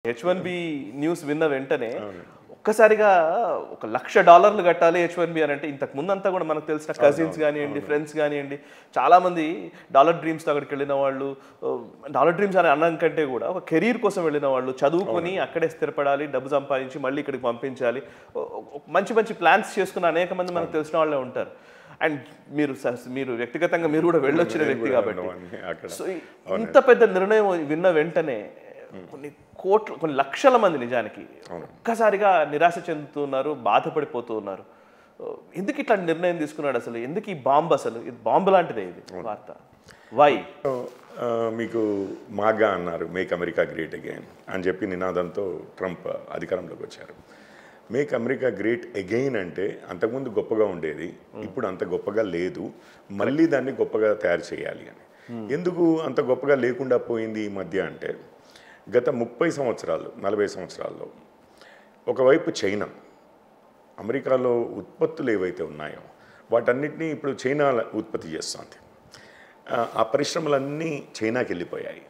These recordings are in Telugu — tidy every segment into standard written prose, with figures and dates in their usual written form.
H1B న్యూస్ విన్న వెంటనే ఒక్కసారిగా $1,00,000 కట్టాలి H1B అని అంటే ఇంతకు ముందంతా కూడా మనకు తెలిసిన కజిన్స్ కానివ్వండి ఫ్రెండ్స్ కానివ్వండి చాలామంది డాలర్ డ్రీమ్స్ అక్కడికి వెళ్ళిన వాళ్ళు డాలర్ డ్రీమ్స్ అని అన్నం కంటే కూడా ఒక కెరీర్ కోసం వెళ్ళిన వాళ్ళు చదువుకొని అక్కడే స్థిరపడాలి డబ్బు సంపాదించి మళ్ళీ ఇక్కడికి పంపించాలి మంచి మంచి ప్లాన్స్ చేసుకున్న అనేక మంది మనకు తెలిసిన వాళ్ళే ఉంటారు అండ్ మీరు వ్యక్తిగతంగా మీరు కూడా వెళ్ళొచ్చిన వ్యక్తి కాబట్టి సో ఇంత పెద్ద నిర్ణయం విన్న వెంటనే కొన్ని లక్షల మంది నిజానికి ఒక్కసారిగా నిరాశ చెందుతున్నారు బాధపడిపోతూ ఉన్నారు ఎందుకు ఇట్లా నిర్ణయం తీసుకున్నాడు అసలు ఎందుకు ఈ బాంబు అసలు ఇది బాంబు లాంటిదే ఇది వార్త వై మీకు మాగా అన్నారు మేక్ అమెరికా గ్రేట్ అగైన్ అని చెప్పి నినాదంతో ట్రంప్ అధికారంలోకి వచ్చారు మేక్ అమెరికా గ్రేట్ అగైన్ అంటే అంతకుముందు గొప్పగా ఉండేది ఇప్పుడు అంత గొప్పగా లేదు మళ్ళీ దాన్ని గొప్పగా తయారు చేయాలి అని ఎందుకు అంత గొప్పగా లేకుండా పోయింది ఈ మధ్య అంటే గత 30 సంవత్సరాలు 40 సంవత్సరాల్లో ఒకవైపు చైనా అమెరికాలో ఉత్పత్తులు ఏవైతే ఉన్నాయో వాటన్నిటినీ ఇప్పుడు చైనా ఉత్పత్తి చేస్తుంది ఆ పరిశ్రమలన్నీ చైనాకి వెళ్ళిపోయాయి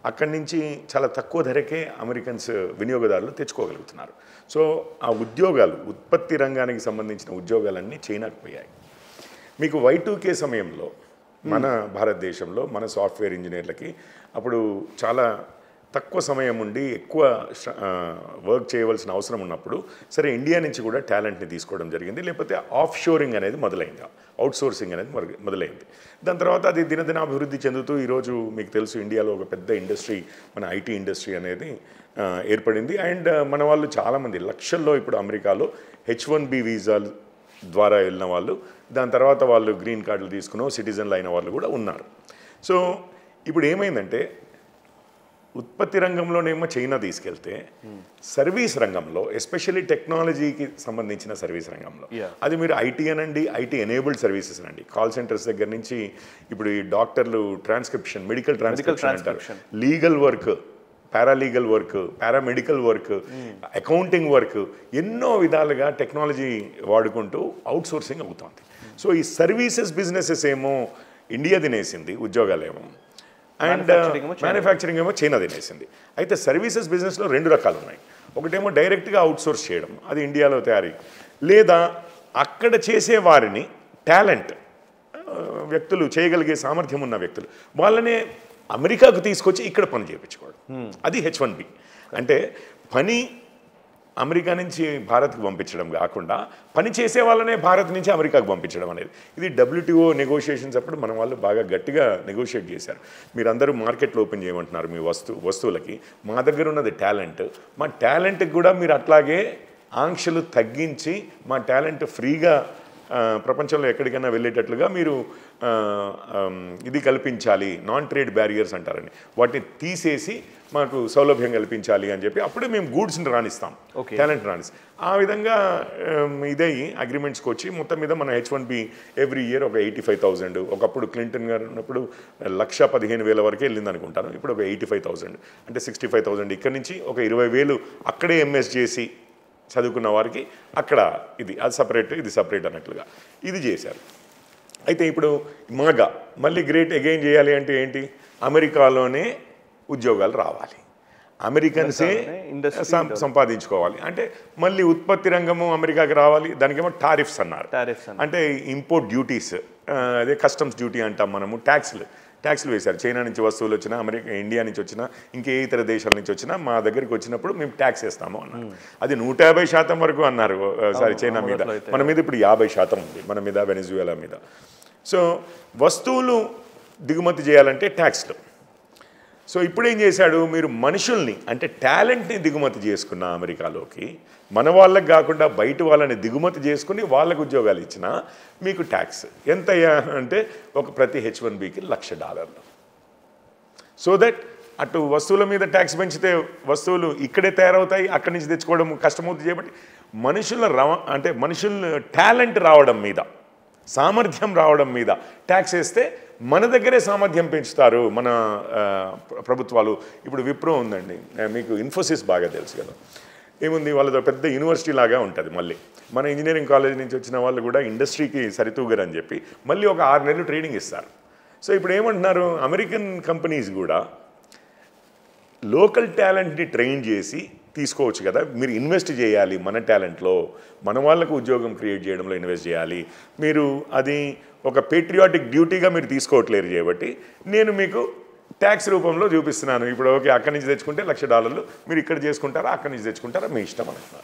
అక్కడి నుంచి చాలా తక్కువ ధరకే అమెరికన్స్ వినియోగదారులు తెచ్చుకోగలుగుతున్నారు సో ఆ ఉద్యోగాలు ఉత్పత్తి రంగానికి సంబంధించిన ఉద్యోగాలన్నీ చైనాకు పోయాయి మీకు Y2K సమయంలో మన భారతదేశంలో మన సాఫ్ట్వేర్ ఇంజనీర్లకి అప్పుడు చాలా తక్కువ సమయం ఉండి ఎక్కువ వర్క్ చేయవలసిన అవసరం ఉన్నప్పుడు సరే ఇండియా నుంచి కూడా టాలెంట్ని తీసుకోవడం జరిగింది లేకపోతే ఆఫ్ షోరింగ్ అనేది మొదలైంది అవుట్ సోర్సింగ్ అనేది మొదలైంది దాని తర్వాత అది దినదిన అభివృద్ధి చెందుతూ ఈరోజు మీకు తెలుసు ఇండియాలో ఒక పెద్ద ఇండస్ట్రీ మన ఐటీ ఇండస్ట్రీ అనేది ఏర్పడింది అండ్ మన వాళ్ళు చాలామంది లక్షల్లో ఇప్పుడు అమెరికాలో H1B వీసాలు ద్వారా వెళ్ళిన వాళ్ళు దాని తర్వాత వాళ్ళు గ్రీన్ కార్డులు తీసుకున్న సిటిజన్లు అయిన వాళ్ళు కూడా ఉన్నారు సో ఇప్పుడు ఏమైందంటే ఉత్పత్తి రంగంలోనేమో చైనా తీసుకెళ్తే సర్వీస్ రంగంలో ఎస్పెషల్లీ టెక్నాలజీకి సంబంధించిన సర్వీస్ రంగంలో అది మీరు ఐటీ అనండి ఐటీ ఎనేబుల్డ్ సర్వీసెస్ అనండి కాల్ సెంటర్స్ దగ్గర నుంచి ఇప్పుడు ఈ డాక్టర్లు ట్రాన్స్క్రిప్షన్ మెడికల్ ట్రాన్స్క్రిప్షన్ అంటారు legal work paralegal work paramedical work accounting work ఎన్నో విధాలుగా టెక్నాలజీ వాడుకుంటూ అవుట్ సోర్సింగ్ అవుతుంది సో ఈ సర్వీసెస్ బిజినెసెస్ ఏమో ఇండియా తినేసింది ఉద్యోగాలేమో అండ్ మ్యానుఫ్యాక్చరింగ్ ఏమో చైనా తినేసింది అయితే సర్వీసెస్ బిజినెస్లో 2 రకాలు ఉన్నాయి ఒకటేమో డైరెక్ట్గా అవుట్సోర్స్ చేయడం అది ఇండియాలో తయారీ లేదా అక్కడ చేసే వారిని టాలెంట్ వ్యక్తులు చేయగలిగే సామర్థ్యం ఉన్న వ్యక్తులు వాళ్ళనే అమెరికాకు తీసుకొచ్చి ఇక్కడ పని చేయించుకోవడం అది H1B అంటే పని అమెరికా నుంచి భారత్కు పంపించడం కాకుండా పని చేసే వాళ్ళనే భారత్ నుంచి అమెరికాకు పంపించడం అనేది ఇది WTO నెగోషియేషన్స్ అప్పుడు మన వాళ్ళు బాగా గట్టిగా నెగోషియేట్ చేశారు మీరందరూ మార్కెట్లో ఓపెన్ చేయమంటున్నారు మీ వస్తువులకి మా దగ్గర ఉన్నది టాలెంట్ మా టాలెంట్కి కూడా మీరు అట్లాగే ఆంక్షలు తగ్గించి మా టాలెంట్ ఫ్రీగా ప్రపంచంలో ఎక్కడికైనా వెళ్ళేటట్లుగా మీరు ఇది కల్పించాలి నాన్ ట్రేడ్ బ్యారియర్స్ అంటారని వాటిని తీసేసి మాకు సౌలభ్యం కల్పించాలి అని చెప్పి అప్పుడే మేము గూడ్స్ని రాణిస్తాం టాలెంట్ రాణిస్తాం ఆ విధంగా ఇదే అగ్రిమెంట్స్కి వచ్చి మొత్తం మీద మన H1B ఎవ్రీ ఇయర్ ఒక 85,000 ఒకప్పుడు క్లింటన్ గారు ఉన్నప్పుడు 1,15,000 వరకే వెళ్ళింది అనుకుంటాను ఇప్పుడు ఒక 85,000 అంటే 65,000 ఇక్కడ నుంచి ఒక 20,000 అక్కడే ఎంఎస్ చేసి చదువుకున్న వారికి అక్కడ అది సపరేట్ ఇది సపరేట్ అన్నట్లుగా ఇది చేశారు అయితే ఇప్పుడు మాగా మళ్ళీ గ్రేట్ అగైన్ చేయాలి అంటే ఏంటి అమెరికాలోనే ఉద్యోగాలు రావాలి అమెరికన్సే సంపాదించుకోవాలి అంటే మళ్ళీ ఉత్పత్తి రంగము అమెరికాకి రావాలి దానికేమో టారిఫ్స్ అన్నారు అంటే ఇంపోర్ట్ డ్యూటీస్ అదే కస్టమ్స్ డ్యూటీ అంటాం మనము ట్యాక్స్లు వేశారు చైనా నుంచి వస్తువులు వచ్చినా ఇండియా నుంచి వచ్చినా ఇంకే ఇతర దేశాల నుంచి వచ్చినా మా దగ్గరికి వచ్చినప్పుడు మేము ట్యాక్స్ వేస్తాము అన్నారు అది 150% వరకు అన్నారు సారీ చైనా మీద మన మీద ఇప్పుడు 50% ఉంది మన మీద వెనిజువేలా మీద సో వస్తువులు దిగుమతి చేయాలంటే ట్యాక్స్లు సో ఇప్పుడు ఏం చేశాడు మీరు మనుషుల్ని అంటే టాలెంట్ని దిగుమతి చేసుకున్న అమెరికాలోకి మన వాళ్ళకి కాకుండా బయట వాళ్ళని దిగుమతి చేసుకుని వాళ్ళకు ఉద్యోగాలు ఇచ్చినా మీకు ట్యాక్స్ ఎంత అంటే ప్రతి H1Bకి $1,00,000 సో దట్ అటు వస్తువుల మీద ట్యాక్స్ పెంచితే వస్తువులు ఇక్కడే తయారవుతాయి అక్కడి నుంచి తెచ్చుకోవడం కష్టమవుతుంది చేయబట్టి మనుషుల టాలెంట్ రావడం మీద సామర్థ్యం రావడం మీద ట్యాక్స్ వేస్తే మన దగ్గరే సామర్థ్యం పెంచుతారు మన ప్రభుత్వాలు ఇప్పుడు విప్రో ఉందండి మీకు ఇన్ఫోసిస్ బాగా తెలుసు కదా ఏముంది వాళ్ళతో పెద్ద యూనివర్సిటీ లాగా ఉంటుంది మళ్ళీ మన ఇంజనీరింగ్ కాలేజ్ నుంచి వచ్చిన వాళ్ళు కూడా ఇండస్ట్రీకి సరితూగరు అని చెప్పి మళ్ళీ ఒక 6 నెలలు ట్రైనింగ్ ఇస్తారు సో ఇప్పుడు ఏమంటున్నారు అమెరికన్ కంపెనీస్ కూడా లోకల్ టాలెంట్ని ట్రైన్ చేసి తీసుకోవచ్చు కదా. మీరు ఇన్వెస్ట్ చేయాలి మన టాలెంట్లో, మన వాళ్ళకు ఉద్యోగం క్రియేట్ చేయడంలో ఇన్వెస్ట్ చేయాలి. మీరు అది ఒక పేట్రియాటిక్ డ్యూటీగా మీరు తీసుకోవట్లేరు కాబట్టి నేను మీకు ట్యాక్స్ రూపంలో చూపిస్తున్నాను. ఇప్పుడు ఓకే, అక్కడి నుంచి తెచ్చుకుంటే $1,00,000 మీరు ఇక్కడ చేసుకుంటారా, అక్కడి నుంచి తెచ్చుకుంటారా, మీ ఇష్టం అంటున్నారు.